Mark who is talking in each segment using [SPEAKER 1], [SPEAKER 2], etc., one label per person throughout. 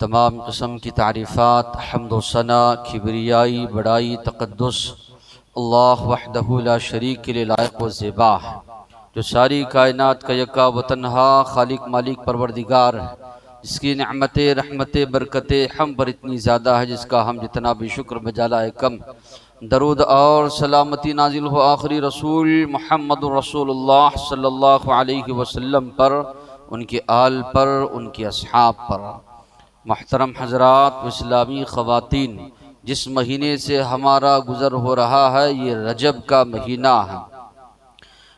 [SPEAKER 1] तमाम किस्म की तारीफ़ात, हम्द व सना, किबरियाई, बड़ाई, तक़द्दुस अल्लाह वहदहु ला शरीक के लिए लायक व ज़ेबा है, जो सारी कायनात का यका व तन्हा खालिक मालिक परवरदिगार है, जिसकी नेमतें, रहमतें, बरकतें हम पर इतनी ज़्यादा है जिसका हम जितना भी शुक्र बजाला है कम। दरूद और सलामती नाजिल हो आखिरी रसूल मुहम्मदुर रसूलुल्लाह सल्लल्लाहु अलैहि वसल्लम पर, उनके आल पर, उनके अस्हाब पर। मोहतरम हज़रात, इस्लामी ख़वातीन, जिस महीने से हमारा गुज़र हो रहा है ये रजब का महीना है।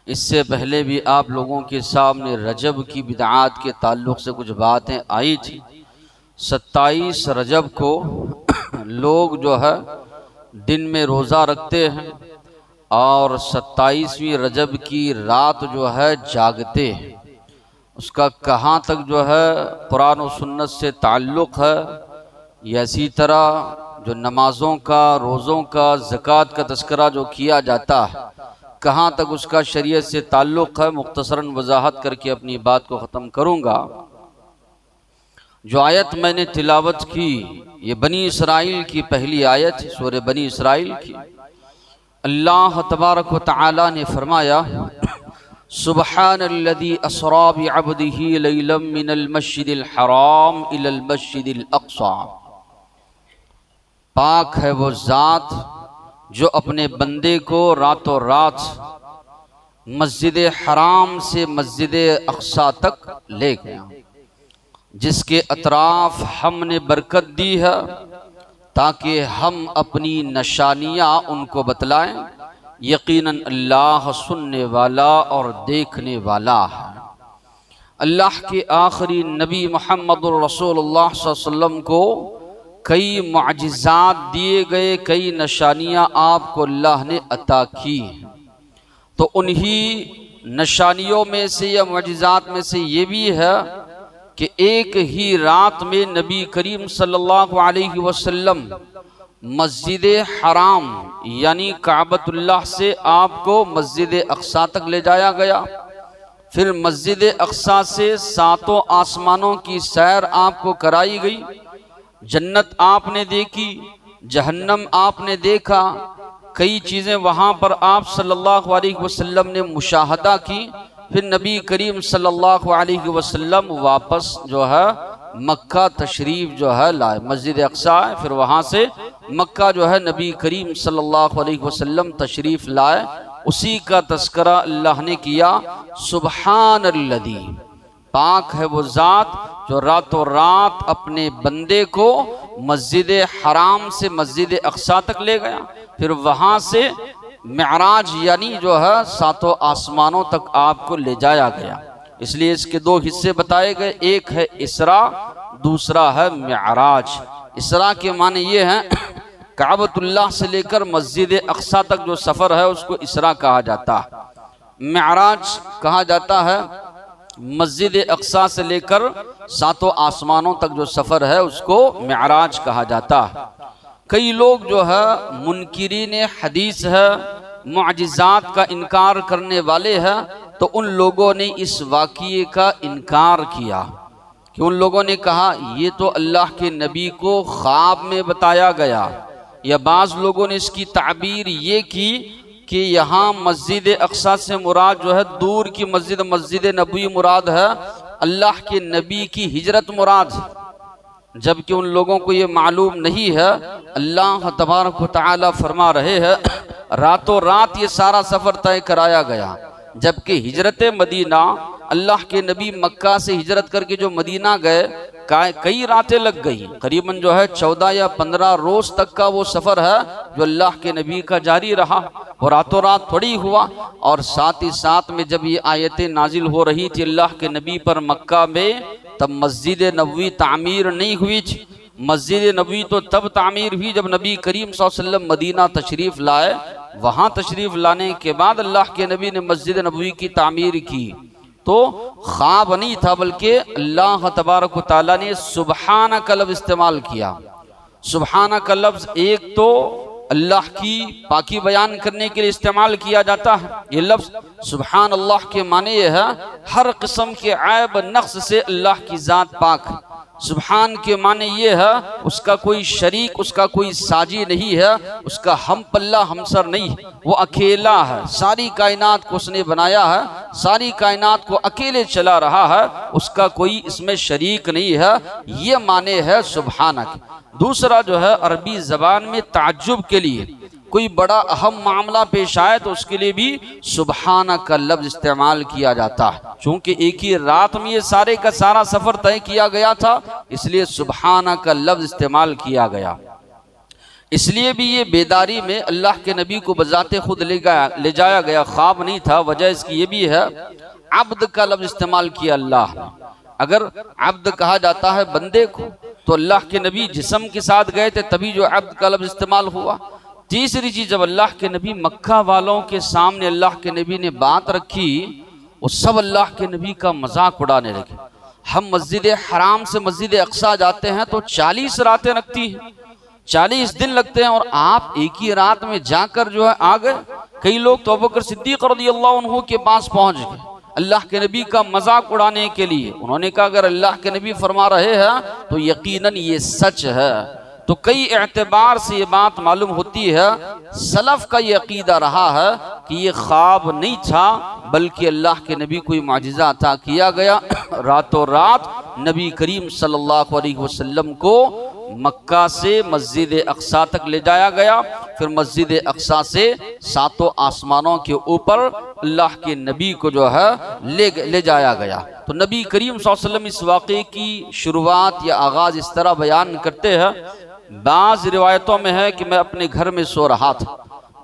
[SPEAKER 1] इससे पहले भी आप लोगों के सामने रजब की बिदआत के ताल्लुक़ से कुछ बातें आई थी। 27 रजब को लोग जो है दिन में रोज़ा रखते हैं और 27वीं रजब की रात जो है जागते हैं। उसका कहाँ तक जो है कुरान और सुन्नत से ताल्लुक़ है, या इसी तरह जो नमाज़ों का, रोज़ों का, ज़कात का तज़किरा जो किया जाता है कहाँ तक उसका शरीयत से ताल्लुक़ है, मुख्तसरन वजाहत करके अपनी बात को ख़त्म करूँगा। जो आयत मैंने तिलावत की ये बनी इसराइल की पहली आयत, सूरह बनी इसराइल की। अल्लाह तबारक व तआला ने फरमाया, सुब्हानल्लज़ी अस्रा बिअब्दिही लैलन मिनल मस्जिदिल हराम इलल मस्जिदिल अक़सा। पाक है वो ज़ात जो अपने बंदे को रातों रात मस्जिद हराम से मस्जिद अक़सा तक ले गया, जिसके अतराफ हमने बरकत दी है ताकि हम अपनी निशानियाँ उनको बतलाएं। यकीनन अल्लाह सुनने वाला और देखने वाला है। अल्लाह के आखिरी नबी मुहम्मदुर रसूलुल्लाह सल्लल्लाहु अलैहि वसल्लम को कई मुअजिज़ात दिए गए, कई निशानियाँ आपको अल्लाह ने अता की। तो उन्हीं निशानियों में से या मुअजिज़ात में से ये भी है कि एक ही रात में नबी करीम सल्लल्लाहु अलैहि वसल्लम मस्जिद हराम यानी काबतुल्लाह से आपको मस्जिद अक़सा तक ले जाया गया। फिर मस्जिद अक़सा से 7 आसमानों की सैर आपको कराई गई। जन्नत आपने देखी, जहन्नम आपने देखा, कई चीज़ें वहाँ पर आप सल्लल्लाहु अलैहि वसल्लम ने मुशाहदा की। फिर नबी करीम सल्लल्लाहु अलैहि वसल्लम वापस जो है मक्का तशरीफ़ जो है लाए, मस्जिद अक़सा है, फिर वहाँ से मक्का जो है नबी करीम सल्लल्लाहु अलैहि वसल्लम तशरीफ़ लाए। उसी का तज़किरा अल्लाह ने किया। सुब्हानल्लज़ी, पाक है वो ज़ात जो रातों रात अपने बंदे को मस्जिद हराम से मस्जिद अक़सा तक ले गया, फिर वहाँ से मेराज यानी जो है 7 आसमानों तक आपको ले जाया गया। इसलिए इसके 2 हिस्से बताए गए, एक है इसरा, दूसरा है मेराज। इसरा के माने ये हैं काबतुल्लाह से लेकर मस्जिद अक़सा तक जो सफ़र है उसको इसरा कहा जाता है। मेराज कहा जाता है मस्जिद अक़सा से लेकर 7 आसमानों तक जो सफ़र है उसको मेराज कहा जाता है। कई लोग जो है मुनकिरीन हदीस है, मुअजिज़ात का इनकार करने वाले हैं, तो उन लोगों ने इस वाक़ये का इनकार किया कि उन लोगों ने कहा ये तो अल्लाह के नबी को ख्वाब में बताया गया, या बाज़ लोगों ने इसकी ताबीर ये की कि यहाँ मस्जिद अक़सा से मुराद जो है दूर की मस्जिद, मस्जिद नबवी मुराद है, अल्लाह के नबी की हिजरत मुराद है। जबकि उन लोगों को ये मालूम नहीं है। अल्लाह तबारक व तआला फरमा रहे हैं रातों रात ये सारा सफ़र तय कराया गया, जबकि हिजरत मदीना अल्लाह के नबी मक्का से हिजरत करके जो मदीना गए कई रातें लग गई, करीबन जो है 14 या 15 रोज़ तक का वो सफ़र है जो अल्लाह के नबी का जारी रहा, वो रातों रात थोड़ी हुआ। और साथ ही साथ में जब ये आयतें नाजिल हो रही थी अल्लाह के नबी पर मक्का में, तब मस्जिद नबवी तामीर नहीं हुई थी। मस्जिद नबवी तो तब तामीर हुई जब नबी करीम सल्लल्लाहु अलैहि वसल्लम मदीना तशरीफ़ लाए। वहाँ तशरीफ़ लाने के बाद अल्लाह के नबी ने मस्जिद नबवी की तामीर की। तो ख्वाब नहीं था, बल्कि अल्लाह तबारक व तआला ने सुबहाना का लफ्ज़ इस्तेमाल किया। सुबहाना का लफ्ज़ एक तो अल्लाह की पाकी बयान करने के लिए इस्तेमाल किया जाता है। ये लफ्ज़ सुबहान अल्लाह के माने ये है हर किस्म के ऐब नक्स से अल्लाह की ज़ात पाक है। सुबहान के माने ये है उसका कोई शरीक, उसका कोई साजी नहीं है, उसका हम पल्ला हमसर नहीं है, वो अकेला है। सारी कायनात को उसने बनाया है, सारी कायनात को अकेले चला रहा है, उसका कोई इसमें शरीक नहीं है। ये माने है सुबहानक। दूसरा जो है अरबी ज़बान में ताज्जुब के लिए कोई बड़ा अहम मामला पेश आए तो उसके लिए भी सुबहाना का लफ्ज़ इस्तेमाल किया जाता है। चूँकि एक ही रात में ये सारे का सारा सफ़र तय किया गया था, इसलिए सुबहाना का लफ्ज़ इस्तेमाल किया गया। इसलिए भी ये बेदारी में अल्लाह के नबी को बजाते खुद ले जाया गया, ख्वाब नहीं था। वजह इसकी ये भी है अब्द का लफ्ज़ इस्तेमाल किया अल्लाह ने। अगर अब्द कहा जाता है बंदे को, तो अल्लाह के नबी जिस्म के साथ गए थे तभी जो अब्द का लफ्ज़ इस्तेमाल हुआ। तीसरी चीज़, जब अल्लाह के नबी मक्का वालों के सामने अल्लाह के नबी ने बात रखी, वो सब अल्लाह के नबी का मजाक उड़ाने लगे। हम मस्जिद हराम से मस्जिद अक्सा जाते हैं तो 40 रातें लगती हैं, 40 दिन लगते हैं, और आप एक ही रात में जाकर जो है आ गए। कई लोग तो अबू बकर सिद्दीक़ रज़ियल्लाहु अन्हु के पास पहुंच गए अल्लाह के नबी का मजाक उड़ाने के लिए। उन्होंने कहा अगर अल्लाह के नबी फरमा रहे हैं तो यकीनन ये सच है। तो कई एतबार से ये बात मालूम होती है, सलफ का ये अकीदा रहा है कि ये ख्वाब नहीं था, बल्कि अल्लाह के नबी को ये माजिज़ा अता किया गया। रातों रात नबी करीम सल्लल्लाहु अलैहि वसल्लम को मक्का से मस्जिद अक्सा तक ले जाया गया, फिर मस्जिद अक्सा से 7 आसमानों के ऊपर अल्लाह के नबी को जो है ले जाया गया। तो नबी करीम सल्लल्लाहु अलैहि वसल्लम इस वाक़े की शुरुआत या आगाज़ इस तरह बयान करते हैं। बाज़ रिवायतों में है कि मैं अपने घर में सो रहा था,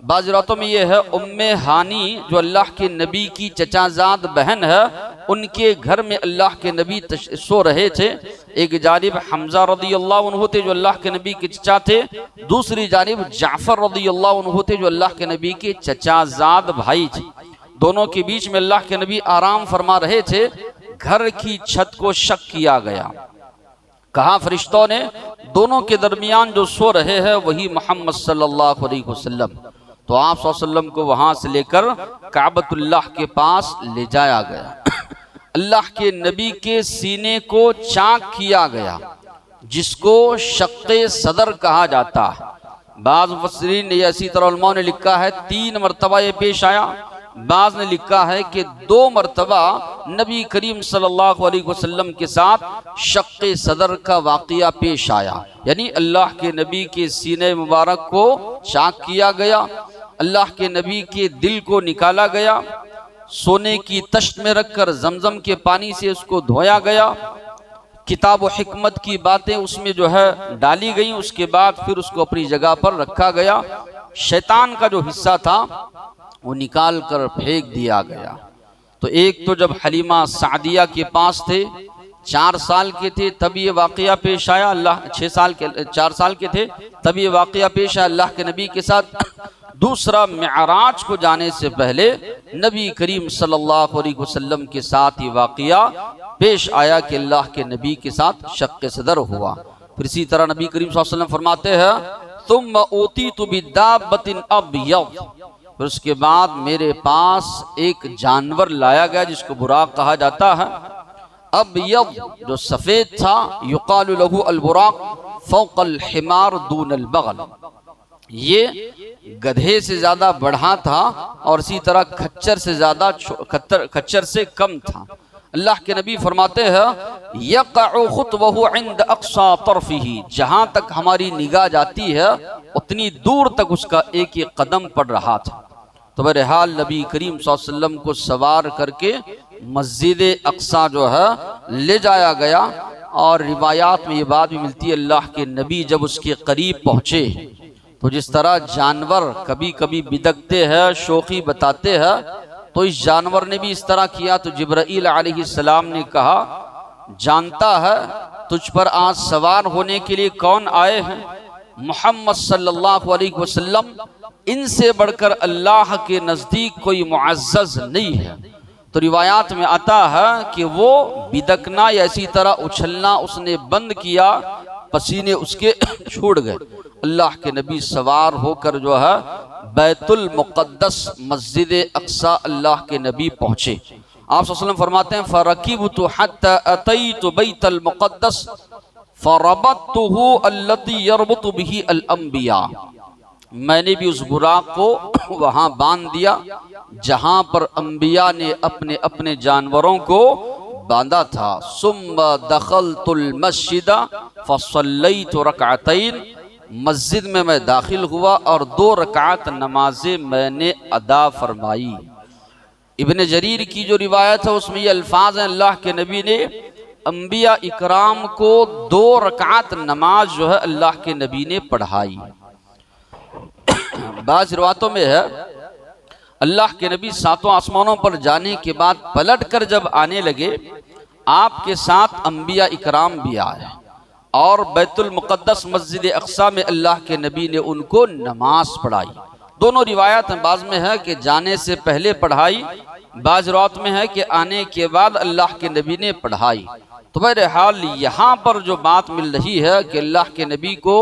[SPEAKER 1] बाज़ रिवायतों में यह है उम्मे हानी जो अल्लाह के नबी की चचाजाद बहन है, उनके घर में अल्लाह के नबी सो रहे थे। एक जानिब हमजा रज़ियल्लाहु अन्हु थे जो अल्लाह के नबी के चचा थे, दूसरी जानिब जाफ़र रज़ियल्लाहु अन्हु थे जो अल्लाह के नबी के चचाजाद भाई थे। दोनों के बीच में अल्लाह के नबी आराम फरमा रहे थे। घर की छत को शक किया गया, कहा फरिश्तों ने दोनों के दरमियान जो सो रहे हैं वही मोहम्मद सल्लल्लाहु अलैहि वसल्लम। तो आप सल्लल्लाहु अलैहि वसल्लम को वहां से लेकर काबतुल्लाह के पास ले जाया गया। अल्लाह के नबी के सीने को चाक किया गया, जिसको शक्के सदर कहा जाता है। बाज़ मुफस्सिरीन ने इसी तरह उलमा ने लिखा है 3 मरतबा ये पेश आया। बाज़ ने लिखा है कि 2 मरतबा नबी करीम सल्लल्लाहु अलैहि वसल्लम के साथ शक्के सदर का वाक़िया पेश आया, यानी अल्लाह के नबी के सीने मुबारक को चाक किया गया, अल्लाह के नबी के दिल को निकाला गया, सोने की तश्त में रखकर जमजम के पानी से उसको धोया गया, किताब व हिकमत की बातें उसमें जो है डाली गई, उसके बाद फिर उसको अपनी जगह पर रखा गया। शैतान का जो हिस्सा था वो निकाल कर फेंक दिया गया। तो एक तो जब हलीमा सादिया के पास थे, 4 साल के थे तब ये वाक़या पेश आया। 4 साल के थे तब ये वाक़या पेश आया अल्लाह के नबी के साथ। दूसरा, मिअराज को जाने से पहले नबी करीम सल्लल्लाहु अलैहि वसल्लम के साथ ये वाक़या पेश आया कि अल्लाह के नबी के साथ शक्के सदर हुआ। फिर इसी तरह नबी करीम सल्लल्लाहु अलैहि वसल्लम फरमाते हैं तुम ऊतीतु बिदाब्बतिन अबयद, फिर उसके बाद मेरे पास एक जानवर लाया गया जिसको बुराक कहा जाता है। अबयद जो सफ़ेद था, युक़ालु लहू अल बुराक फ़ौक़ल हिमार दूनल बग़ल, ये गधे से ज़्यादा बढ़ा था और इसी तरह खच्चर से ज़्यादा खच्चर से कम था। अल्लाह के नबी फरमाते हैं यक़अु ख़ुत्वहु इंद अक़सा तरफ़िही, जहाँ तक हमारी निगाह जाती है उतनी दूर तक उसका एक एक कदम पड़ रहा था। तो बहरहाल नबी करीम सल्लल्लाहु अलैहि वसल्लम को सवार करके मस्जिद अक़सा जो है ले जाया गया। और रिवायात में ये बात भी मिलती है अल्लाह के नबी जब उसके करीब पहुँचे तो जिस तरह जानवर कभी कभी बिदकते हैं, शोखी बताते हैं, तो इस जानवर ने भी इस तरह किया। तो जिब्राईल अलैहिस्सलाम ने कहा जानता है तुझ पर आज सवार होने के लिए कौन आए हैं? मोहम्मद सल्लल्लाहु अलैहि वसल्लम, इनसे बढ़कर अल्लाह के नज़दीक कोई मुअज़्ज़ज़ नहीं है। तो रिवायात में आता है कि वो बिदकना या इसी तरह उछलना उसने बंद किया, पसीने उसके छूट गए। अल्लाह के नबी सवार होकर जो है बैतुल मुक़द्दस मस्जिद अक्सा अल्लाह के नबी पहुँचे। आप सल्लल्लाहु अलैहि वसल्लम फरमाते हैं फ़रकिबतु हत्ता अतैतु बैतुल मुक़द्दस फ़रबततुहु अल्लती यरबतु बिही अल अंबिया। मैंने भी उस बुराक को वहाँ बांध दिया जहाँ पर अंबिया ने अपने अपने जानवरों को बांधा था। सुम्मा दखलतुल मस्जिदा फसल्लैतु रकअतैन। मस्जिद में मैं दाखिल हुआ और 2 रकात नमाजें मैंने अदा फरमाई। इब्न जरीर की जो रिवायत है उसमें ये अल्फाज हैं, अल्लाह के नबी ने अंबिया इकराम को 2 रकात नमाज जो है अल्लाह के नबी ने पढ़ाई। बाज़ रिवायतों में है अल्लाह के नबी 7 आसमानों पर जाने के बाद पलट कर जब आने लगे, आपके साथ अंबिया इकराम भी आए और बैतुल मुक़द्दस मस्जिद अक्सा में अल्लाह के नबी ने उनको नमाज पढ़ाई। दोनों रिवायत में बाज़ में है कि जाने से पहले पढ़ाई, बाज़ रिवायत में है कि आने के बाद अल्लाह के नबी ने पढ़ाई। तो बहरहाल यहाँ पर जो बात मिल रही है कि अल्लाह के नबी को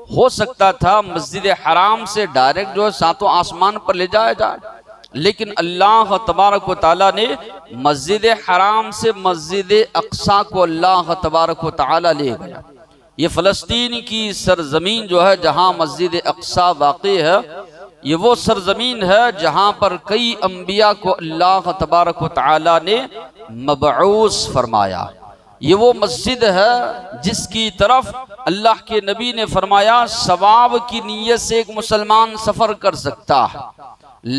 [SPEAKER 1] हो सकता था मस्जिद हराम से डायरेक्ट जो है 7 आसमान पर ले जाया जाए, लेकिन अल्लाह तबारक व तआला ने मस्जिद हराम से मस्जिद अक्सा को अल्लाह तबारक व तआला ले गया। ये फ़लस्तीन की सरजमीन जो है जहाँ मस्जिद अक्सा वाक़ई है, ये वो सरजमीन है जहाँ पर कई अंबिया को अल्लाह तबारक व तआला ने मबऊस फरमाया। ये वो मस्जिद है जिसकी तरफ अल्लाह के नबी ने फरमाया सवाब की नीयत से एक मुसलमान सफ़र कर सकता है।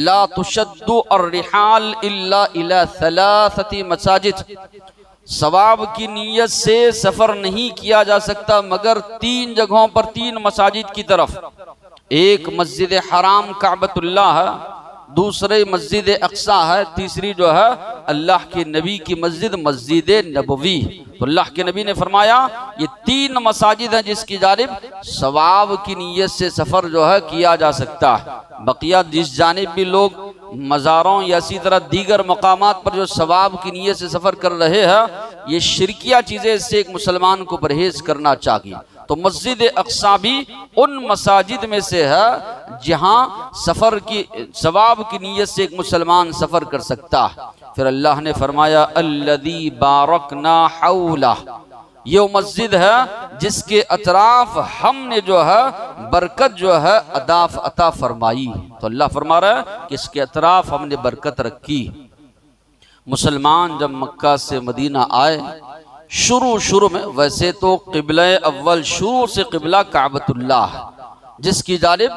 [SPEAKER 1] ला तुशद्दु अर्रिहाल इल्ला इला सलासति मसाजिद। सवाब की नीयत से सफ़र नहीं किया जा सकता मगर 3 जगहों पर, 3 मसाजिद की तरफ। एक मस्जिद हराम काबतुल्लाह है, दूसरे मस्जिद अक्सा है, तीसरी जो है अल्लाह के नबी की मस्जिद मस्जिद नबवी। तो अल्लाह के नबी ने फरमाया ये 3 मसाजिद हैं जिसकी जानिब सवाब की नीयत से सफ़र जो है किया जा सकता है। बकिया जिस जानिब भी लोग मज़ारों या इसी तरह दीगर मकामात पर जो सवाब की नीयत से सफ़र कर रहे हैं, ये शिरकिया चीज़ें से एक मुसलमान को परहेज़ करना चाहिए। तो मस्जिद अक्सा भी उन मसाजिद में से है जहाँ सफ़र की सवाब की नीयत से एक मुसलमान सफ़र कर सकता है। फिर अल्लाह ने फरमाया अल्लज़ी बारकना हौला। ये मस्जिद है जिसके अतराफ हमने जो है बरकत जो है अता फरमाई। तो अल्लाह फरमा रहा है कि इसके अतराफ हमने बरकत रखी। मुसलमान जब मक्का से मदीना आए, शुरू में वैसे तो क़िबला अव्वल शुरू से क़िबला काबतुल्लाह, जिसकी जानिब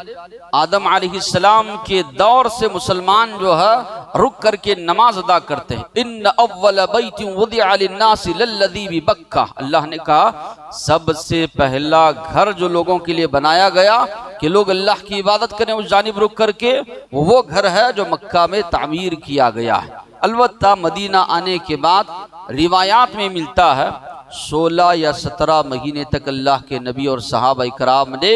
[SPEAKER 1] आदम अलैहिस्सलाम के दौर से मुसलमान जो है रुक करके नमाज अदा करते हैं। इन्न अव्वल बैतिन वुदिअ लिन्नासि लल्लज़ी बिबक्का। अल्लाह ने कहा सबसे पहला घर जो लोगों के लिए बनाया गया कि लोग अल्लाह की इबादत करें उस जानिब रुक करके, वो घर है जो मक्का में तामीर किया गया है। अलबत्ता मदीना आने के बाद रिवायात में मिलता है 16 या 17 महीने तक अल्लाह के नबी और सहाबा इकराम ने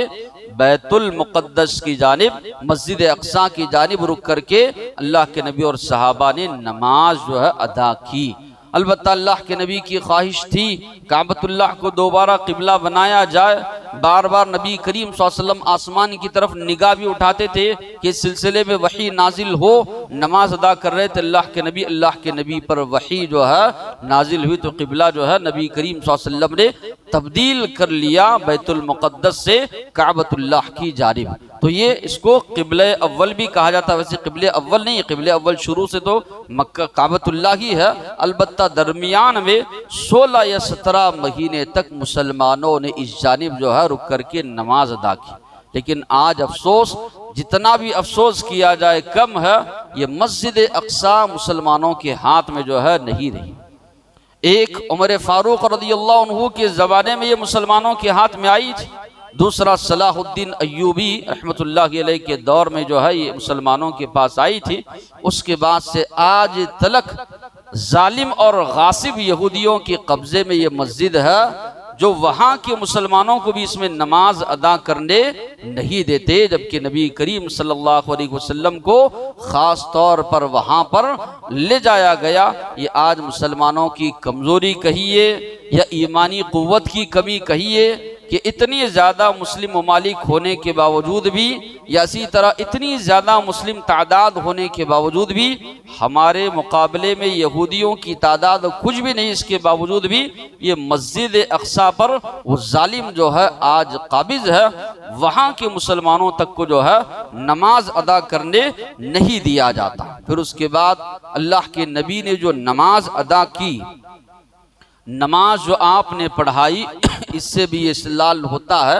[SPEAKER 1] बैतुल मुक़द्दस की जानिब मस्जिद अक्सा की जानिब रुक करके अल्लाह के नबी और सहाबा ने नमाज जो है अदा की। अलबत्ता अल्लाह के नबी की ख्वाहिश थी काबतुल्लाह को दोबारा क़िबला बनाया जाए। बार बार नबी करीम सल्लल्लाहु अलैहि वसल्लम आसमान की तरफ निगाह भी उठाते थे कि इस सिलसिले में वही नाजिल हो। नमाज अदा कर रहे थे अल्लाह के नबी पर वही जो है नाजिल हुई, तो क़िबला जो है नबी करीम सल्लल्लाहु अलैहि वसल्लम ने तब्दील कर लिया बैतुल मुक़द्दस से काबतुल्लाह की जानिब। तो ये इसको क़िबला अव्वल भी कहा जाता है। वैसे क़िबला अव्वल नहीं, क़िबला अव्वल शुरू से तो मक्का काबतुल्लाह ही है। अलबत्ता दरमियान में 16 या 17 महीने तक मुसलमानों ने इस जानिब जो है रुक करके नमाज अदा की। लेकिन आज अफसोस, जितना भी अफसोस किया जाए कम है। ये मस्जिद अक्सा मुसलमानों के हाथ में जो है नहीं रही। एक उमर फारूक रज़ियल्लाहु अन्हु के ज़माने में ये मुसलमानों के हाथ में आई थी। दूसरा सलाहुद्दीन अय्यूबी रहमतुल्लाहि अलैह के दौर में जो है ये मुसलमानों के पास आई थी। उसके बाद से आज तलक जालिम और गासिब यहूदियों के कब्ज़े में ये मस्जिद है। जो वहाँ के मुसलमानों को भी इसमें नमाज अदा करने नहीं देते, जबकि नबी करीम सल्लल्लाहु अलैहि वसल्लम को ख़ास तौर पर वहाँ पर ले जाया गया। ये आज मुसलमानों की कमज़ोरी कहिए या ईमानी क़ुव्वत की कमी कहिए कि इतनी ज़्यादा मुस्लिम ममालिक होने के बावजूद भी, या इसी तरह इतनी ज़्यादा मुस्लिम तादाद होने के बावजूद भी हमारे मुकाबले में यहूदियों की तादाद कुछ भी नहीं, इसके बावजूद भी ये मस्जिद अक्सा पर वो जालिम जो है आज काबिज है, वहाँ के मुसलमानों तक को जो है नमाज अदा करने नहीं दिया जाता। फिर उसके बाद अल्लाह के नबी ने जो नमाज अदा की, नमाज जो आपने पढ़ाई, इससे भी इस्लाल होता है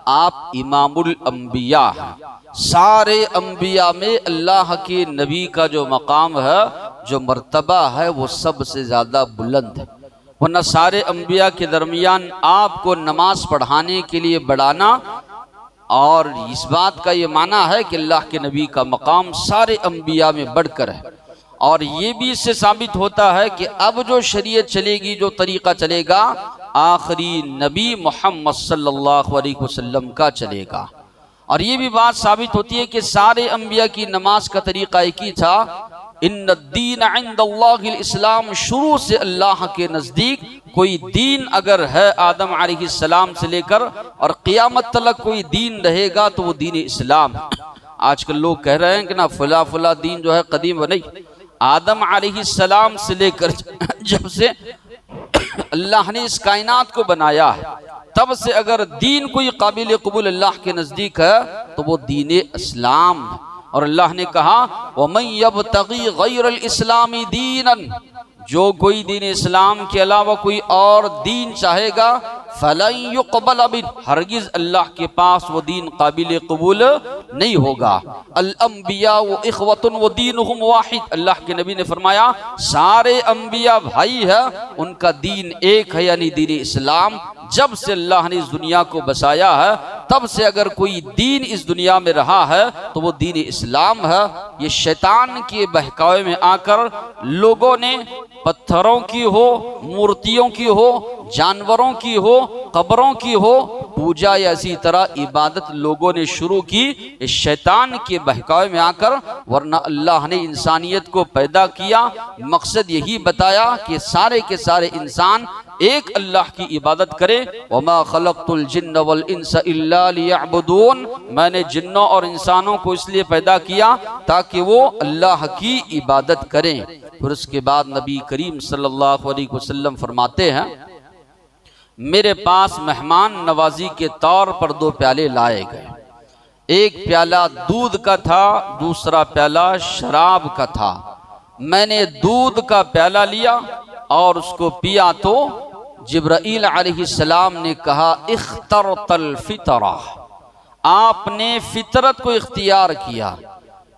[SPEAKER 1] आप इमामुल अंबिया हैं। सारे अंबिया में अल्लाह के नबी का जो मकाम है, जो मर्तबा है, वो सबसे ज़्यादा बुलंद है। वरना सारे अंबिया के दरमियान आपको नमाज पढ़ाने के लिए बढ़ाना और इस बात का ये माना है कि अल्लाह के नबी का मकाम सारे अंबिया में बढ़कर है। और ये भी इससे साबित होता है कि अब जो शरीयत चलेगी, जो तरीक़ा चलेगा, आखिरी नबी मोहम्मद सल्लल्लाहु अलैहि वसल्लम का चलेगा। और ये भी बात साबित होती है कि सारे अंबिया की नमाज का तरीक़ा एक ही था, इन्नद्दीन इंदल्लाहिल इस्लाम। शुरू से अल्लाह के नज़दीक कोई दीन अगर है आदम अलैहिस्सलाम से लेकर और क़ियामत तक कोई दीन रहेगा तो वो दीन इस्लाम। आजकल लोग कह रहे हैं कि ना फला फला दीन जो है कदीम है, नहीं, आदम अलैहिस्सलाम से लेकर जब से अल्लाह ने इस कायनात को बनाया है, तब से अगर दीन कोई काबिल कबूल अल्लाह के नज़दीक है तो वो दीन इस्लाम। और अल्लाह ने कहा वमन यब्तगी गैरल इस्लामी दीनन, जो कोई दीन इस्लाम के अलावा कोई और दीन चाहेगा, फलन युक़बल मिन, हरगिज़ अल्लाह के पास वो दीन काबिल कबूल नहीं होगा। अल अंबिया व इख़वतुन व दीनुहुम वाहिद, अल्लाह के नबी ने फरमाया सारे अंबिया भाई है, उनका दीन एक है, यानी दीन इस्लाम। जब से अल्लाह ने इस दुनिया को बसाया है, तब से अगर कोई दीन इस दुनिया में रहा है तो वो दीन इस्लाम है। ये शैतान के बहकावे में आकर लोगों ने पत्थरों की हो, मूर्तियों की हो, जानवरों की हो, कब्रों की हो, पूजा या इसी तरह इबादत लोगों ने शुरू की इस शैतान के बहकावे में आकर। वरना अल्लाह ने इंसानियत को पैदा किया, मकसद यही बताया कि सारे के सारे इंसान एक अल्लाह की इबादत करे। वमा खलक़तुल जिन्न वल इंसा इल्ला लियअबुदून, मैंने जिन्नों और इंसानों को इसलिए पैदा किया ताकि वो अल्लाह की इबादत करें। फिर उसके बाद नबी करीम सल्लल्लाहु अलैहि वसल्लम फरमाते हैं, मेरे पास मेहमान नवाजी के तौर पर 2 प्याले लाए गए, एक प्याला दूध का था, दूसरा प्याला शराब का था। मैंने दूध का प्याला लिया और उसको पिया तो जिब्राईल अलैहिस्सलाम ने कहा इख्तरतल फितरा, आपने फितरत को इख्तियार किया।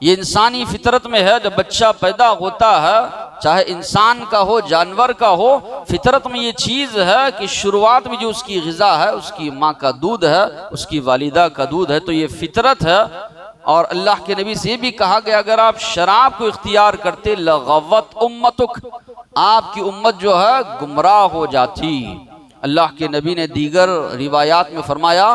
[SPEAKER 1] ये इंसानी फितरत में है, जब बच्चा पैदा होता है, चाहे इंसान का हो जानवर का हो, फितरत में ये चीज़ है कि शुरुआत में जो उसकी ग़िज़ा है, उसकी माँ का दूध है, उसकी वालिदा का दूध है, तो ये फितरत है। और अल्लाह के नबी से भी कहा गया अगर आप शराब को इख्तियार करते लगवत उम्मतुक, आपकी उम्मत जो है गुमराह हो जाती। अल्लाह के नबी ने दीगर रिवायात में फरमाया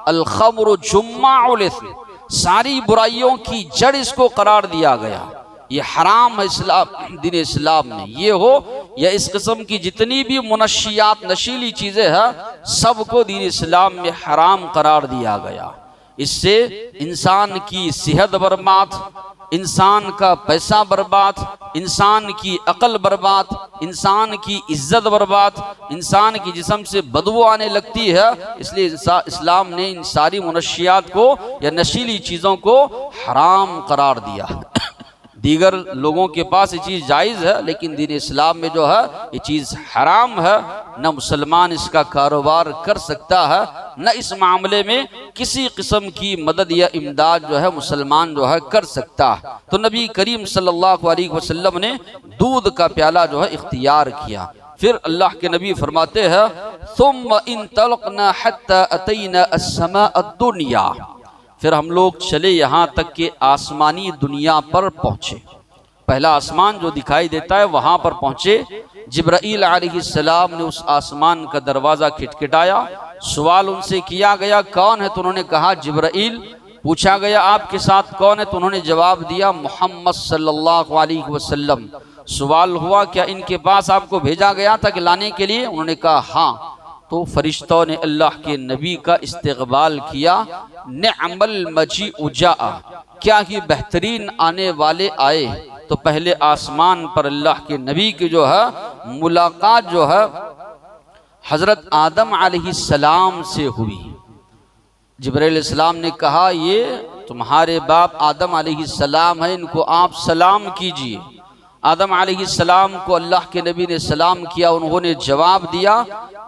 [SPEAKER 1] अल खम्रु जुम्माउल इस्म, सारी बुराइयों की जड़ इसको करार दिया गया, ये हराम है इस्लाम, दीन इस्लाम में ये हो या इस किस्म की जितनी भी मुनशियात नशीली चीज़ें हैं, सबको दीन इस्लाम में हराम करार दिया गया। इससे इंसान की सेहत बर्बाद, इंसान का पैसा बर्बाद, इंसान की अकल बर्बाद, इंसान की इज्जत बर्बाद, इंसान की जिस्म से बदबू आने लगती है। इसलिए इस्लाम ने इन सारी मुनशियात को या नशीली चीज़ों को हराम करार दिया। दीगर लोगों के पास ये चीज़ जायज़ है, लेकिन दीन इस्लाम में जो है ये चीज़ हराम है। न मुसलमान इसका कारोबार कर सकता है, न इस मामले में किसी किस्म की मदद या इमदाद जो है मुसलमान जो है कर सकता है। तो नबी करीम सल्लल्लाहु अलैहि वसल्लम ने दूध का प्याला जो है इख्तियार किया। फिर अल्लाह के नबी फरमाते हैं सुम्मा इंतलक़ना हत्ता अतैना अस्समा अद्दुनिया, फिर हम लोग चले यहाँ तक कि आसमानी दुनिया पर पहुँचे। पहला आसमान जो दिखाई देता है वहां पर पहुंचे। जिब्राईल अलैहिस्सलाम ने उस आसमान का दरवाजा खटखटाया। सवाल उनसे किया गया कौन है, तो उन्होंने कहा जिब्राईल। पूछा गया आपके साथ कौन है, तो उन्होंने जवाब दिया मोहम्मद सल्लल्लाहु अलैहि वसल्लम। सवाल हुआ क्या इनके पास आपको भेजा गया था कि लाने के लिए? उन्होंने कहा हाँ। तो फरिश्तों ने अल्लाह के नबी का इस्तकबाल किया। निअमल मजीउ जाअ, क्या ही बेहतरीन आने वाले आए। तो पहले आसमान पर अल्लाह के नबी की जो है मुलाकात जो है हजरत आदम अलैहिस्सलाम से हुई। जिब्राईल अलैहिस्सलाम ने कहा ये तुम्हारे बाप आदम अलैहिस्सलाम है, इनको आप सलाम कीजिए। आदम अलैहिस्सलाम को अल्लाह के नबी ने सलाम किया। उन्होंने जवाब दिया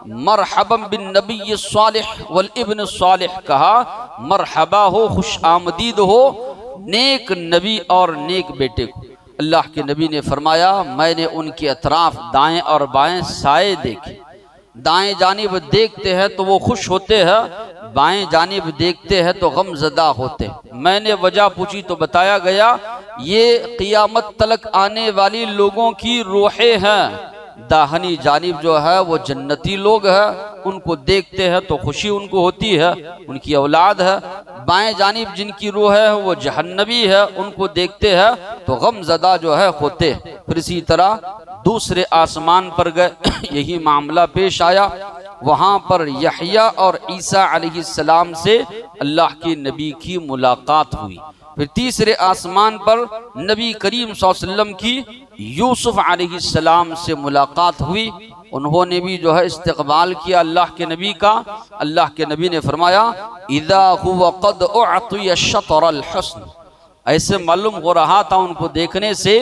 [SPEAKER 1] मरहबम बिन नबी सालिह वल इब्न सालिह, कहा मरहबा हो, खुश आमदीद हो नेक नबी और नेक बेटे को। अल्लाह के नबी ने फरमाया मैंने उनके अतराफ दाएं और बाएं साए देखे। दाएं जानिब देखते हैं तो वो खुश होते हैं, बाएं जानिब देखते हैं तो गमज़दा होते। मैंने वजह पूछी तो बताया गया ये क़ियामत तलक आने वाली लोगों की रूहें हैं। दाहनी जानिब जो है वो जन्नती लोग हैं, उनको देखते हैं तो खुशी उनको होती है, उनकी औलाद है। बाएं जानिब जिनकी रूह है वो जहन्नमी है, उनको देखते हैं तो गमज़दा जो है होते। फिर इसी तरह दूसरे आसमान पर गए यही मामला पेश आया। वहाँ पर यहया और ईसा अलैहिस्सलाम से अल्लाह के नबी की मुलाकात हुई। फिर तीसरे आसमान पर नबी करीम सल्लल्लाहु अलैहि वसल्लम की यूसुफ अलैहिस्सलाम से मुलाकात हुई। उन्होंने भी जो है इस्तकबाल किया अल्लाह के नबी का। अल्लाह के नबी ने फरमाया इदा हुवा क़द उअतिया शतरल हुस्न, ऐसे मालूम हो रहा था उनको देखने से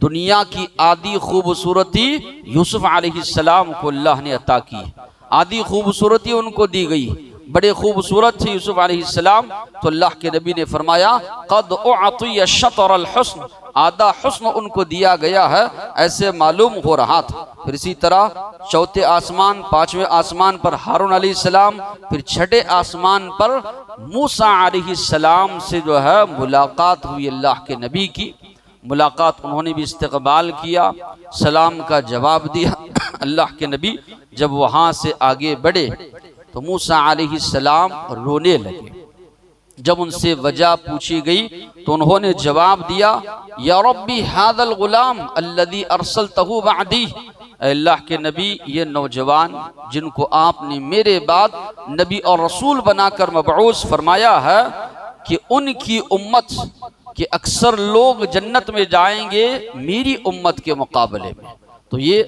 [SPEAKER 1] दुनिया की आधी खूबसूरती यूसुफ अलैहिस्सलाम को अल्लाह ने अता की। आधी खूबसूरती उनको दी गई, बड़े खूबसूरत थे यूसुफ अलैहिस्सलाम। तो अल्लाह के नबी ने फरमाया क़द उअतिया शतरल हुस्न, आधा हुस्न उनको दिया गया है, ऐसे मालूम हो रहा था। फिर इसी तरह चौथे आसमान पांचवें आसमान पर हारून अलैहिस्सलाम, फिर छठे आसमान पर मूसा अलैहिस्सलाम से जो है मुलाकात हुई अल्लाह के नबी की। मुलाकात उन्होंने भी इस्तकबाल किया, सलाम का जवाब दिया। अल्लाह के नबी जब वहाँ से आगे बढ़े तो मूसा अलैहिस्सलाम रोने लगे। जब उनसे वजह पूछी गई तो उन्होंने जवाब दिया या रब्बी हादल गुलाम अल्लज़ी अरसलतहु बअदी, अल्लाह के नबी ये नौजवान जिनको आपने मेरे बाद नबी और रसूल बनाकर मबऊस फरमाया है कि उनकी उम्मत कि अक्सर लोग जन्नत में जाएंगे मेरी उम्मत के मुकाबले में। तो ये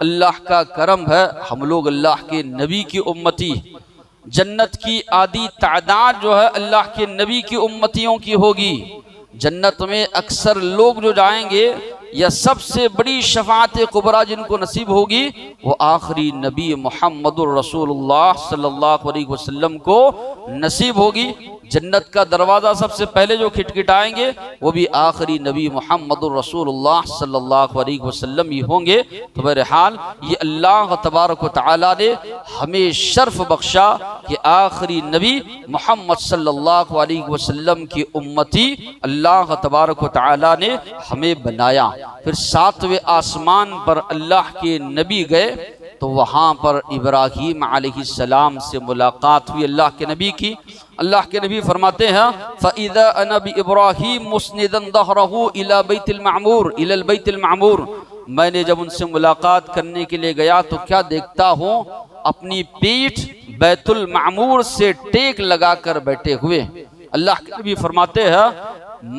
[SPEAKER 1] अल्लाह का करम है। हम लोग अल्लाह के नबी की उम्मती, जन्नत की आधी तादाद जो है अल्लाह के नबी की उम्मतियों की होगी। जन्नत में अक्सर लोग जो जाएंगे या सबसे बड़ी शफाअत कुबरा जिनको नसीब होगी वो आखिरी नबी मुहम्मदुर रसूलुल्लाह सल्लल्लाहु अलैहि वसल्लम को नसीब होगी। जन्नत का दरवाज़ा सबसे पहले जो खटखटाएंगे वो भी आखिरी नबी मुहम्मदुर रसूलुल्लाह सल्लल्लाहु अलैहि वसल्लम ही होंगे। तो बहरहाल ये अल्लाह तबारक व तआला ने हमें शर्फ बख्शा कि आखिरी नबी मोहम्मद सल्लल्लाहु अलैहि वसल्लम की उम्मती अल्लाह तबारक व तआला ने हमें बनाया। फिर सातवें आसमान पर अल्लाह के नबी गए तो वहाँ पर इब्राहीम अलैहिस्सलाम से मुलाकात हुई अल्लाह के नबी की। अल्लाह के नबी फरमाते हैं फ़इज़ा अना बिइब्राहीम मुस्निदन दहरहु इला बैतिल मामूर इलल बैतिल मामूर, मैंने जब उनसे मुलाकात करने के लिए गया तो क्या देखता हूँ अपनी पीठ बैतुल मामूर से टेक लगाकर बैठे हुए। अल्लाह के नबी फरमाते हैं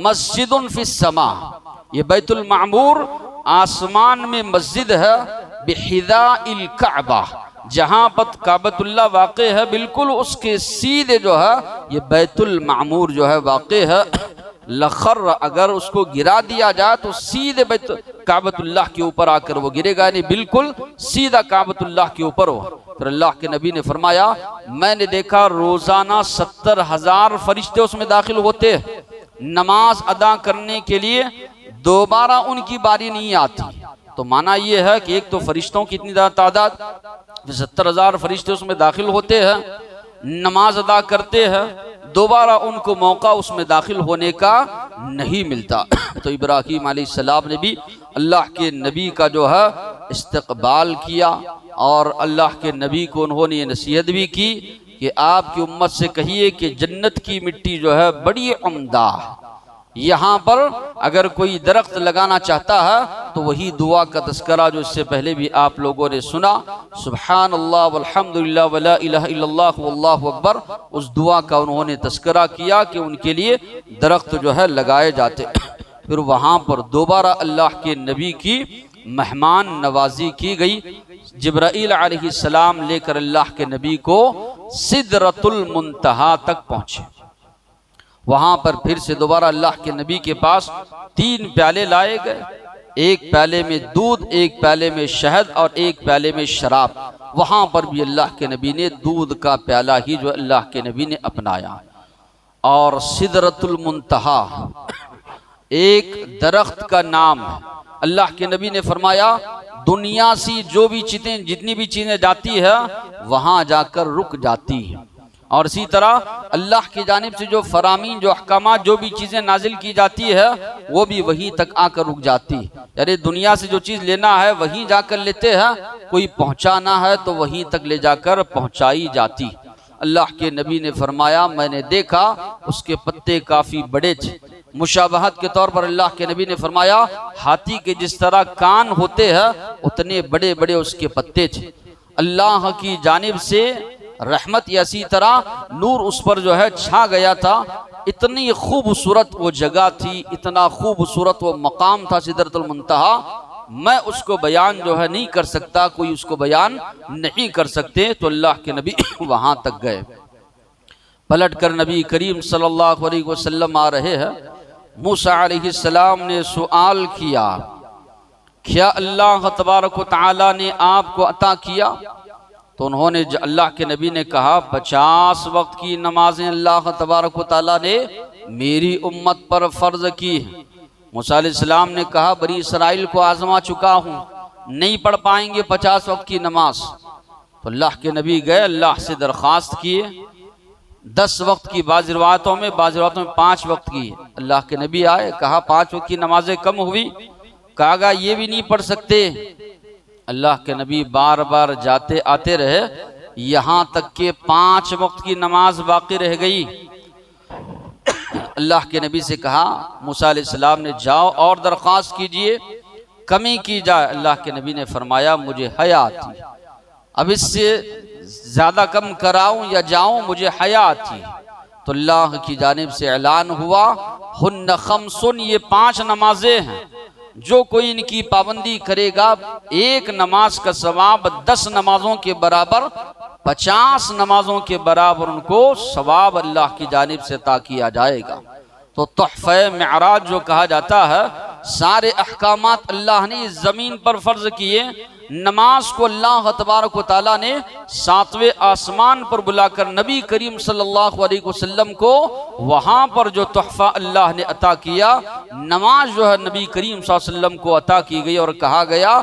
[SPEAKER 1] मस्जिदुन फिस समा, ये बैतुल मामूर आसमान में मस्जिद है। बिहिदाइल काबा, जहाँ पर काबतुल्लाह वाक़े है बिल्कुल उसके सीधे जो है ये बैतुल मामूर जो है वाक़े है। लखर अगर उसको गिरा दिया जाए तो सीधे काबतुल्लाह के ऊपर आकर वो गिरेगा, नहीं बिल्कुल सीधा काबतुल्लाह के ऊपर हो। फिर अल्लाह के नबी ने फरमाया मैंने देखा रोजाना 70,000 फरिश्ते उसमें दाखिल होते हैं। नमाज अदा करने के लिए दोबारा उनकी बारी नहीं आती। तो माना ये है कि एक तो फरिश्तों की इतनी तादाद 70,000 फरिश्ते उसमें दाखिल होते हैं, नमाज अदा करते हैं, दोबारा उनको मौका उसमें दाखिल होने का नहीं मिलता। तो इब्राहीम अलैहिस्सलाम ने भी अल्लाह के नबी का जो है इस्तकबाल किया और अल्लाह के नबी को उन्होंने ये नसीहत भी की कि आपकी उम्मत से कहिए कि जन्नत की मिट्टी जो है बड़ी उम्दा है, यहाँ पर अगर कोई दरख्त लगाना चाहता है तो वही दुआ का तस्करा जो इससे पहले भी आप लोगों ने सुना, सुभान अल्लाह वल्हम्दुलिल्लाह वला इलाहा इल्लल्लाह वल्लाहु अकबर, उस दुआ का उन्होंने तस्करा किया कि उनके लिए दरख्त जो है लगाए जाते। फिर वहाँ पर दोबारा अल्लाह के नबी की मेहमान नवाजी की गई। जिब्राईल अलैहिस्सलाम लेकर अल्लाह के नबी को सिदरतुल मुंतहा तक पहुँचे। वहां पर फिर से दोबारा अल्लाह के नबी के पास 3 प्याले लाए गए, एक प्याले में दूध, एक प्याले में शहद और एक प्याले में शराब। वहां पर भी अल्लाह के नबी ने दूध का प्याला ही जो अल्लाह के नबी ने अपनाया। और सिदरतुल मुंतहा एक दरख्त का नाम है। अल्लाह के नबी ने फरमाया दुनिया से जो भी चीजें, जितनी भी चीजें जाती है वहां जाकर रुक जाती है, और इसी तरह अल्लाह की जानिब से जो फरामीन, जो अहकामात, जो भी चीज़ें नाजिल की जाती है वो भी वहीं तक आकर रुक जाती। यानी दुनिया से जो चीज़ लेना है वहीं जाकर लेते हैं, कोई पहुंचाना है तो वहीं तक ले जाकर पहुंचाई जाती। अल्लाह के नबी ने फरमाया मैंने देखा उसके पत्ते काफ़ी बड़े थे। मुशाबहत के तौर पर अल्लाह के नबी ने फरमाया हाथी के जिस तरह कान होते हैं उतने बड़े बड़े उसके पत्ते थे। अल्लाह की जानिब से रहमत या इसी तरह नूर उस पर जो है छा गया था। इतनी खूबसूरत वो जगह थी, इतना खूबसूरत वो मकाम था सिदरतुल मुंतहा, मैं उसको बयान जो है नहीं कर सकता, कोई उसको बयान नहीं कर सकते। तो अल्लाह के नबी वहां तक गए। पलट कर नबी करीम सल्लल्लाहु अलैहि वसल्लम आ रहे हैं। मूसा अलैहिस्सलाम ने सुआल किया क्या अल्लाह तबारक व तआला ने आपको अता किया? तो उन्होंने अल्लाह के नबी ने कहा 50 वक्त की नमाजें अल्लाह तबारक व तआला ने मेरी उम्मत पर फर्ज की। मूसा अलैहिस्सलाम ने कहा बनी इसराइल को आजमा चुका हूँ, नहीं पढ़ पाएंगे 50 वक्त की नमाज। तो अल्लाह के नबी गए, अल्लाह से दरख्वास्त किए 10 वक्त की, बाज़ रिवायतों में 5 वक्त की। अल्लाह के नबी आए, कहा 5 वक्त की नमाजें कम हुई, कहा ये भी नहीं पढ़ सकते। अल्लाह के नबी बार बार जाते आते रहे, यहाँ तक के 5 वक्त की नमाज बाकी रह गई। अल्लाह के नबी से कहा मूसा अलैहिस्सलाम ने जाओ और दरख्वास्त कीजिए, कमी की जाए। अल्लाह के नबी ने फरमाया मुझे हया थी, अब इससे ज़्यादा कम कराऊं या जाऊं, मुझे हया थी। तो अल्लाह की जानिब से ऐलान हुआ हुन्ना खम्सुन, ये 5 नमाजें हैं, जो कोई इनकी पाबंदी करेगा एक नमाज का सवाब 10 नमाजों के बराबर, 50 नमाजों के बराबर उनको सवाब अल्लाह की जानिब से अता किया जाएगा। तो तोहफ़े मिअराज जो कहा जाता है, सारे अहकामात अल्लाह ने इस ज़मीन पर फ़र्ज किए। नमाज को अल्लाह तबारक व तआला ने 7वें आसमान पर बुलाकर नबी करीम सल्लल्लाहु अलैहि वसल्लम को वहाँ पर जो तोहफ़ा अल्लाह ने अता किया, नमाज जो है नबी करीम सल्लल्लाहु अलैहि वसल्लम को अता की गई और कहा गया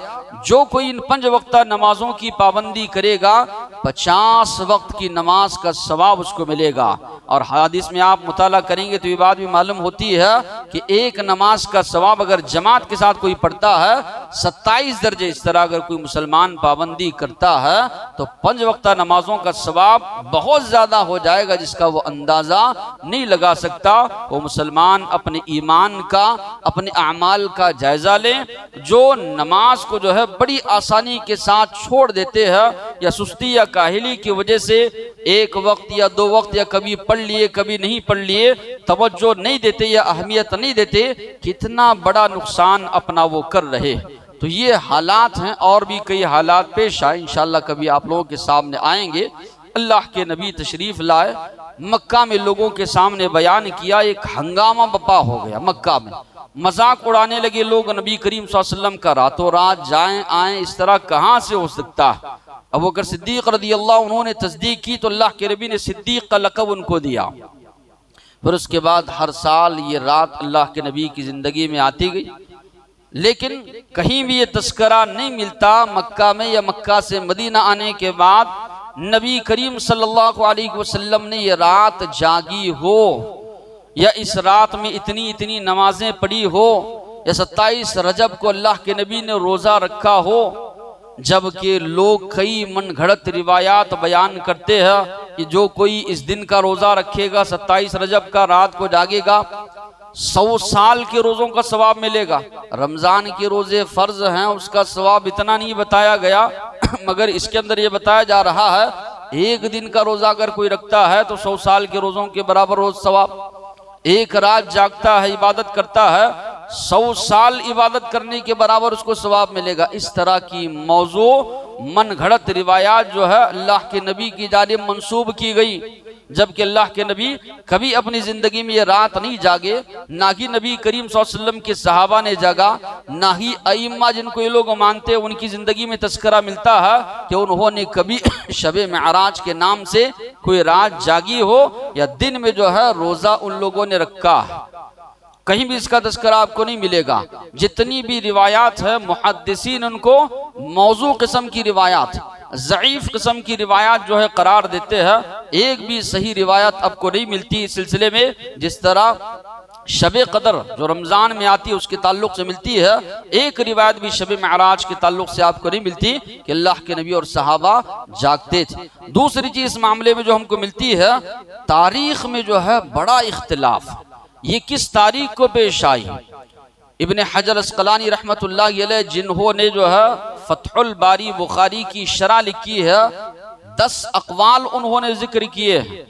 [SPEAKER 1] जो कोई इन 5 वक्ता नमाजों की पाबंदी करेगा 50 वक्त की नमाज का सवाब उसको मिलेगा। और हदीस में आप मुताला करेंगे तो ये बात भी मालूम होती है कि एक नमाज का सवाब अगर जमात के साथ कोई पढ़ता है 27 दर्जे। इस तरह अगर कोई मुसलमान पाबंदी करता है तो 5 वक्ता नमाजों का सवाब बहुत ज़्यादा हो जाएगा, जिसका वो अंदाज़ा नहीं लगा सकता। वो मुसलमान अपने ईमान का, अपने अमाल का जायज़ा लें। जो नमाज को जो है बड़ी आसानी के साथ छोड़ देते हैं या सुस्ती या काहिली की वजह से 1 वक्त या 2 वक्त या कभी पढ़ लिए कभी नहीं पढ़ लिए, तवज्जो नहीं देते या अहमियत नहीं देते, कितना बड़ा नुकसान अपना वो कर रहे। तो ये हालात हैं, और भी कई हालात पेश आए, इंशाअल्लाह कभी आप लोगों के सामने आएंगे। अल्लाह के नबी तशरीफ लाए, मक्का में लोगों के सामने बयान किया, एक हंगामा बपा हो गया मक्का में। मजाक उड़ाने लगे लोग नबी करीम सल्लल्लाहु अलैहि वसल्लम का, रातों रात जाएं आएं इस तरह कहाँ से हो सकता है। अबू बकर सिद्दीक रज़ियल्लाहु अन्हु उन्होंने तस्दीक की तो अल्लाह के नबी ने सिद्दीक का लक़ब उनको दिया। फिर उसके बाद हर साल ये रात अल्लाह के नबी की ज़िंदगी में आती गई, लेकिन कहीं भी ये तस्करा नहीं मिलता। मक्का में या मक्का से मदीना आने के बाद नबी करीम सल्लल्लाहु अलैहि वसल्लम ने ये रात जागी हो, या इस रात में इतनी इतनी नमाजें पढ़ी हो, या 27 रजब को अल्लाह के नबी ने रोज़ा रखा हो, जबकि लोग कई मनगढ़ंत रिवायात बयान करते हैं कि जो कोई इस दिन का रोज़ा रखेगा, 27 रजब का, रात को जागेगा, 100 साल के रोज़ों का सवाब मिलेगा। रमज़ान के रोज़े फ़र्ज हैं, उसका सवाब इतना नहीं बताया गया, मगर इसके अंदर ये बताया जा रहा है एक दिन का रोज़ा अगर कोई रखता है तो 100 साल के रोज़ों के बराबर रोज़ सवाब। एक रात जागता है, इबादत करता है, 100 साल इबादत करने के बराबर उसको सवाब मिलेगा। इस तरह की मौजू मनगढ़ंत रिवायात जो है अल्लाह के नबी की जानिब मंसूब की गई, जबकि अल्लाह के नबी कभी अपनी ज़िंदगी में ये रात नहीं जागे, ना ही नबी करीम सल्लल्लाहु अलैहि वसल्लम के सहाबा ने जागा, ना ही अइम्मा जिनको ये लोग मानते हैं उनकी ज़िंदगी में तस्करा मिलता है कि उन्होंने कभी शबे मेराज के नाम से कोई रात जागी हो या दिन में जो है रोज़ा उन लोगों ने रखा है। कहीं भी इसका तस्करा आपको नहीं मिलेगा। जितनी भी रिवायात है मुहद्दिसीन उनको मौजू किस्म की रिवायात, ज़ईफ़ किस्म की रिवायात जो है करार देते हैं। एक भी सही रिवायत आपको नहीं मिलती इस सिलसिले में। जिस तरह शबे कदर जो रमज़ान में आती है उसके ताल्लुक से मिलती है, एक रिवायत भी शबे मेराज के ताल्लुक से आपको नहीं मिलती कि अल्लाह के नबी और सहाबा जागते थे। दूसरी चीज़ इस मामले में जो हमको मिलती है, तारीख़ में जो है बड़ा इख्तिलाफ, ये किस तारीख को पेश आई। इब्न हजर अस्कलानी रहमतुल्लाह अलैह जिन्होंने जो है फतहुल बारी बुखारी की शरह लिखी है, 10 अक़वाल उन्होंने जिक्र किए हैं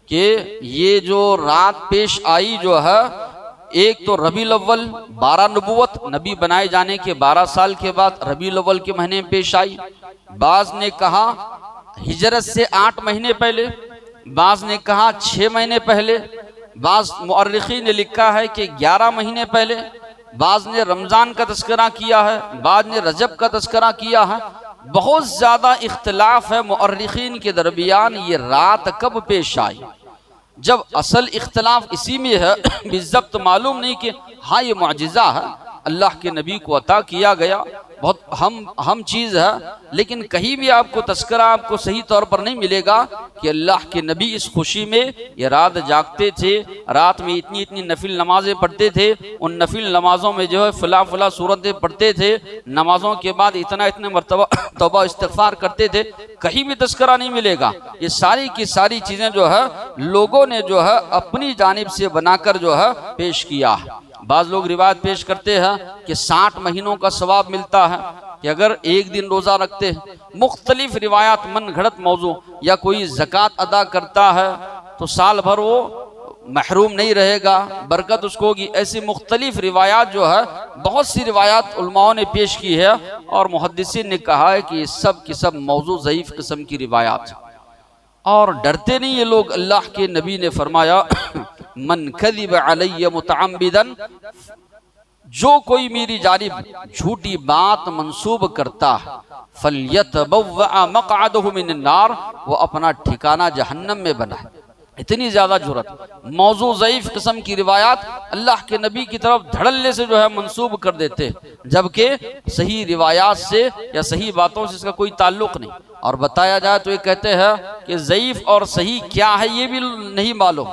[SPEAKER 1] कि ये जो रात पेश आई जो है, एक तो रबीउल अव्वल 12 नबूवत नबी बनाए जाने के 12 साल के बाद रबीउल अव्वल के महीने में पेश आई। बाज़ ने कहा हिजरत से 8 महीने पहले, बाज़ ने कहा 6 महीने पहले, बाज़ मुअर्रिखीन ने लिखा है कि 11 महीने पहले, बाज़ ने रमज़ान का तस्करा किया है, बाज़ ने रजब का तस्करा किया है। बहुत ज़्यादा इख्तिलाफ है मुअर्रिखीन के दरमियान ये रात कब पेश आई। जब असल इख्तिलाफ इसी में है बिज़ब्त मालूम नहीं कि हाँ ये मुअजिज़ा है, अल्लाह के नबी को अता किया गया, बहुत हम चीज़ है, लेकिन कहीं भी आपको तस्करा आपको सही तौर पर नहीं मिलेगा कि अल्लाह के नबी इस खुशी में ये रात जागते थे, रात में इतनी इतनी नफिल नमाजें पढ़ते थे, उन नफिल नमाजों में जो है फ़िला फ़िला सूरतें पढ़ते थे, नमाजों के बाद इतना इतने मरतबा तौबा इस्तिग़फ़ार करते थे, कहीं भी तस्करा नहीं मिलेगा। ये सारी की सारी चीज़ें जो है लोगों ने जो है अपनी जानिब से बनाकर जो है पेश किया है। बाज़ लोग रिवायत पेश करते हैं कि 60 महीनों का सवाब मिलता है कि अगर एक दिन रोज़ा रखते हैं। मुख्तलिफ रिवायात मनगढ़ंत मौजू, या कोई ज़कात अदा करता है तो साल भर वो महरूम नहीं रहेगा, बरकत उसको होगी। ऐसी मुख्तलिफ रिवायात जो है, बहुत सी रिवायात उलमाओं ने पेश की है और मुहद्दिसीन ने कहा है कि ये सब की सब मौजू ज़ईफ़ किस्म की रिवायात। और डरते नहीं ये लोग। अल्लाह के नबी ने फरमाया मन कज़िब अलैया मुतअम्मिदन, जो कोई मेरी जानिब झूठी बात मंसूब करता है, फल्यतबव्वअ मक़अदहु मिनन्नार, वो अपना ठिकाना जहन्नम में बनाए। इतनी ज़्यादा जुरत। मौजू ज़ईफ़ किस्म की रिवायात अल्लाह के नबी की तरफ धड़ल्ले से जो है मंसूब कर देते, जबकि सही रिवायात से या सही बातों से इसका कोई ताल्लुक़ नहीं। और बताया जाए तो ये कहते हैं कि ज़ईफ़ और सही क्या है ये भी नहीं मालूम।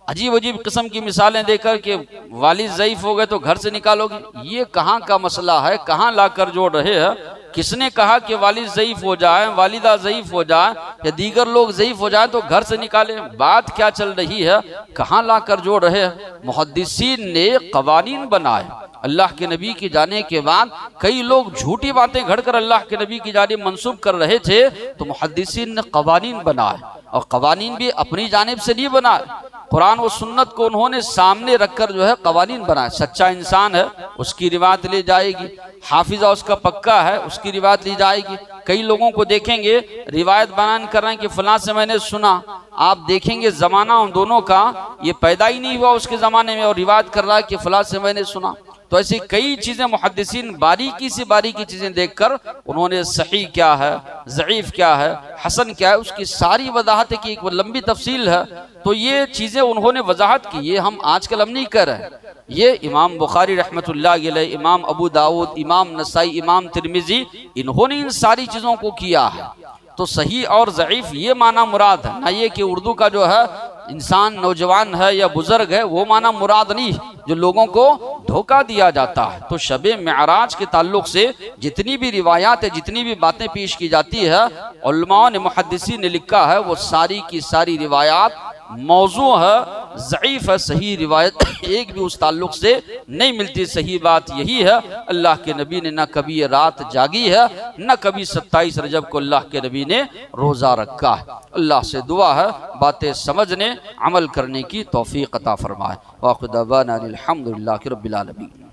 [SPEAKER 1] अजीब अजीब किस्म की मिसालें देकर कि वालिद ज़ईफ़ हो गए तो घर से निकालोगे, ये कहाँ का मसला है, कहाँ लाकर जोड़ रहे हैं। किसने कहा कि वालिद ज़ईफ़ हो जाए, वालिदा ज़ईफ़ हो जाए या दीगर लोग ज़ईफ़ हो जाए तो घर से निकाले? बात क्या चल रही है, कहाँ लाकर जोड़ रहे हैं। मुहद्दिसीन ने क़वानीन बनाए। अल्लाह के नबी की जाने के बाद कई लोग झूठी बातें घड़कर अल्लाह के नबी की जानिब मंसूब कर रहे थे, तो मुहद्दिसीन ने क़वानीन बनाए, और क़वानीन भी अपनी जानिब से नहीं बनाए। कुरान व सुन्नत को उन्होंने सामने रखकर जो है क़वानीन बनाए। सच्चा इंसान है उसकी रिवायत ली जाएगी, हाफिज़ा उसका पक्का है उसकी रिवायत ली जाएगी। कई लोगों को देखेंगे रिवायत बयान कर रहे हैं कि फलां से मैंने सुना, आप देखेंगे ज़माना उन दोनों का ये पैदा ही नहीं हुआ उसके ज़माने में, और रिवायत कर रहा है कि फलां से मैंने सुना। तो ऐसी कई चीज़ें मुहद्दिसीन बारीकी से बारीकी चीज़ें देखकर उन्होंने सही क्या है, ज़ईफ़ क्या है, हसन क्या है, उसकी सारी वजाहत की एक लंबी तफसील है। तो ये चीज़ें उन्होंने वजाहत की, ये हम आजकल हम नहीं कर रहे हैं। ये इमाम बुखारी रहमतुल्लाह अलैह, इमाम अबू दाऊद, इमाम नसाई, इमाम तिरमिज़ी, इन्होंने इन सारी चीज़ों को किया है। तो सही और ज़ईफ ये माना मुराद है, ना ये कि उर्दू का जो है इंसान नौजवान है या बुजुर्ग है, वो माना मुराद नहीं जो लोगों को धोखा दिया जाता है। तो शबे मेराज के ताल्लुक से जितनी भी रिवायात है, जितनी भी बातें पेश की जाती है, उलमा ने, मुहद्दिसीन ने लिखा है वो सारी की सारी रिवायात मौजू है, ज़ईफ है। सही रिवायत एक भी उस ताल्लुक से नहीं मिलती। सही बात यही है, अल्लाह के नबी ने न कभी ये रात जागी है, न कभी 27 रजब को अल्लाह के नबी ने रोज़ा रखा है। अल्लाह से दुआ है बातें समझने, अमल करने की तौफीक अता फरमाए। वाक़िद दावाना अनिल हम्दुलिल्लाहि रब्बिल आलमीन।